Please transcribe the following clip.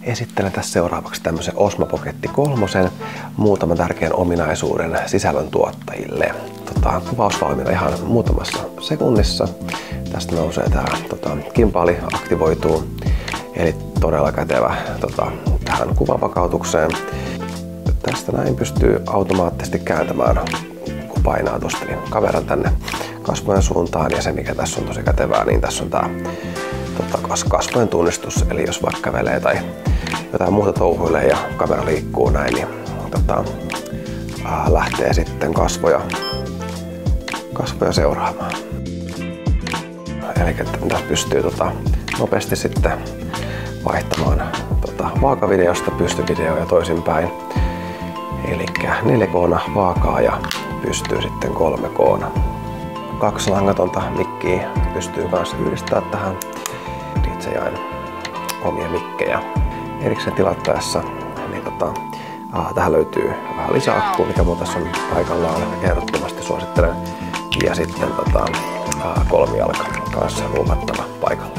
Esittelen tässä seuraavaksi tämmöisen Osmo Pocket 3, muutaman tärkeän ominaisuuden sisällöntuottajille. Kuvaus valmiina ihan muutamassa sekunnissa. Tästä nousee tää kimpaali aktivoituu, eli todella kätevä tähän kuvavakautukseen. Tästä näin pystyy automaattisesti kääntämään, kun painaa tuosta niin kameran tänne kasvojen suuntaan, ja se mikä tässä on tosi kätevää, niin tässä on tää kasvojen tunnistus, eli jos vaikka kävelee tai jotain muuta touhuilee ja kamera liikkuu näin, niin lähtee sitten kasvoja seuraamaan. Eli tässä pystyy nopeasti sitten vaihtamaan vaakavideosta pystyvideoon ja toisinpäin. Eli 4K vaakaa ja pystyy sitten 3K. 2 langatonta mikkiä pystyy myös yhdistämään tähän DJI:n omia mikkejä. Erikseen tilattaessa niin tähän löytyy vähän lisäakkua, mikä mun tässä on paikallaan, ehdottomasti suosittelen. Ja sitten kolmijalka kanssa ruuvattava paikalle.